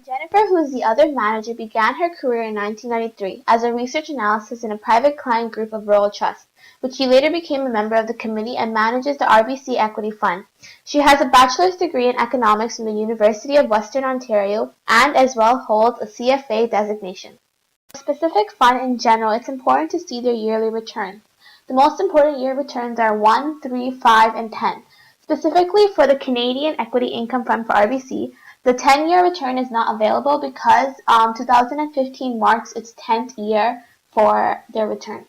Jennifer, who is the other manager, began her career in 1993 as a research analyst in a private client group of Rural Trust, which she later became a member of the committee and manages the RBC Equity Fund. She has a bachelor's degree in economics from the University of Western Ontario and as well holds a CFA designation. For a specific fund in general, it's important to see their yearly returns. The most important year returns are 1, 3, 5, and 10. Specifically for the Canadian Equity Income Fund for RBC, the 10-year return is not available because 2015 marks its 10th year for their return.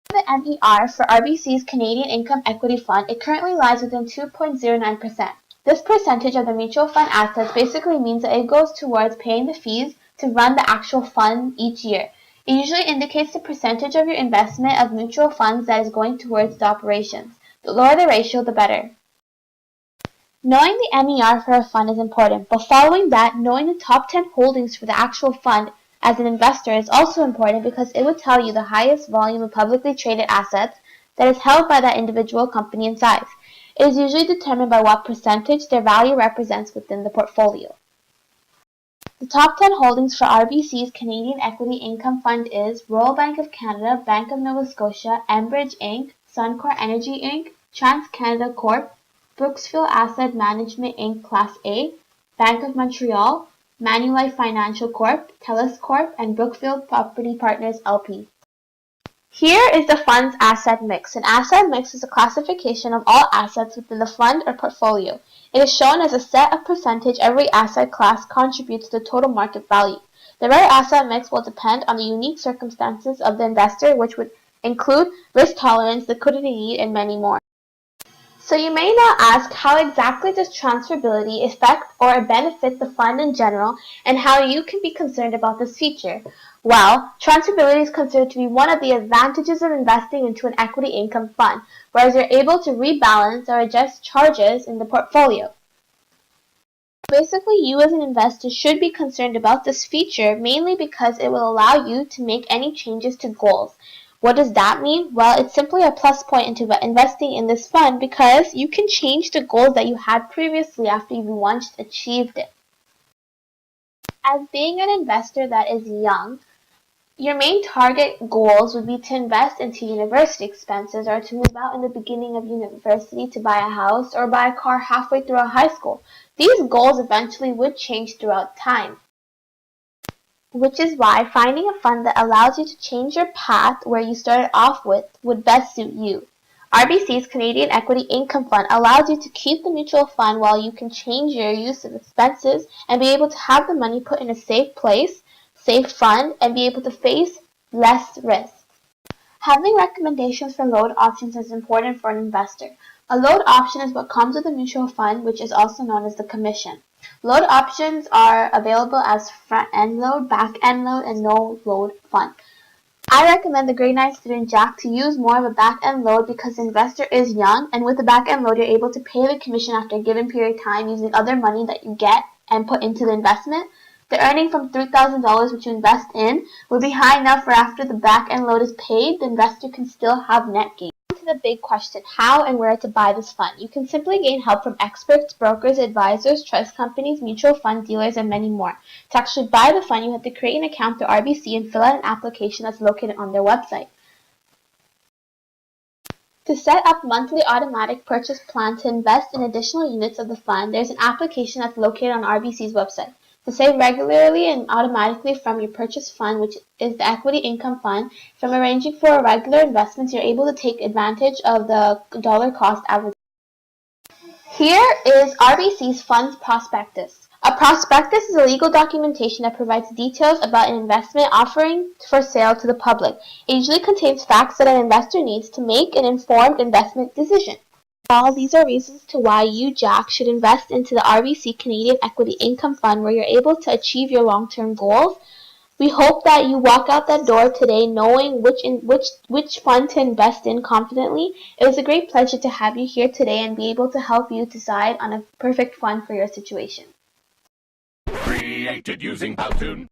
For the MER for RBC's Canadian Income Equity Fund, it currently lies within 2.09%. This percentage of the mutual fund assets basically means that it goes towards paying the fees to run the actual fund each year. It usually indicates the percentage of your investment of mutual funds that is going towards the operations. The lower the ratio, the better. Knowing the MER for a fund is important, but following that, knowing the top 10 holdings for the actual fund as an investor is also important because it would tell you the highest volume of publicly traded assets that is held by that individual company in size. It is usually determined by what percentage their value represents within the portfolio. The top 10 holdings for RBC's Canadian Equity Income Fund is Royal Bank of Canada, Bank of Nova Scotia, Enbridge Inc., Suncor Energy Inc., TransCanada Corp., Brooksfield Asset Management Inc. Class A, Bank of Montreal, Manulife Financial Corp., TELUS Corp., and Brookfield Property Partners LP. Here is the fund's asset mix. An asset mix is a classification of all assets within the fund or portfolio. It is shown as a set of percentage every asset class contributes to the total market value. The right asset mix will depend on the unique circumstances of the investor, which would include risk tolerance, liquidity need, and many more. So you may now ask, how exactly does transferability affect or benefit the fund in general, and how you can be concerned about this feature? Well, transferability is considered to be one of the advantages of investing into an equity income fund, whereas you're able to rebalance or adjust charges in the portfolio. Basically, you as an investor should be concerned about this feature mainly because it will allow you to make any changes to goals. What does that mean? Well, it's simply a plus point into investing in this fund because you can change the goals that you had previously after you once achieved it. As being an investor that is young, your main target goals would be to invest into university expenses or to move out in the beginning of university to buy a house or buy a car halfway through high school. These goals eventually would change throughout time, which is why finding a fund that allows you to change your path where you started off with would best suit you. RBC's Canadian Equity Income Fund allows you to keep the mutual fund while you can change your use of expenses and be able to have the money put in a safe place, safe fund, and be able to face less risk. Having recommendations for load options is important for an investor. A load option is what comes with a mutual fund, which is also known as the commission. Load options are available as front-end load, back-end load, and no-load fund. I recommend the grade 9 student Jack to use more of a back-end load because the investor is young, and with the back-end load, you're able to pay the commission after a given period of time using other money that you get and put into the investment. The earning from $3,000 which you invest in will be high enough where after the back-end load is paid, the investor can still have net gain. To the big question, how and where to buy this fund. You can simply gain help from experts, brokers, advisors, trust companies, mutual fund dealers, and many more. To actually buy the fund, you have to create an account through RBC and fill out an application that's located on their website. To set up monthly automatic purchase plan to invest in additional units of the fund, there's an application that's located on RBC's website. To save regularly and automatically from your purchase fund, which is the Equity Income Fund, from arranging for regular investments, you're able to take advantage of the dollar cost average. Here is RBC's Fund's Prospectus. A prospectus is a legal documentation that provides details about an investment offering for sale to the public. It usually contains facts that an investor needs to make an informed investment decision. All these are reasons to why you, Jack, should invest into the RBC Canadian Equity Income Fund where you're able to achieve your long-term goals. We hope that you walk out that door today knowing which fund to invest in confidently. It was a great pleasure to have you here today and be able to help you decide on a perfect fund for your situation. Created using Powtoon.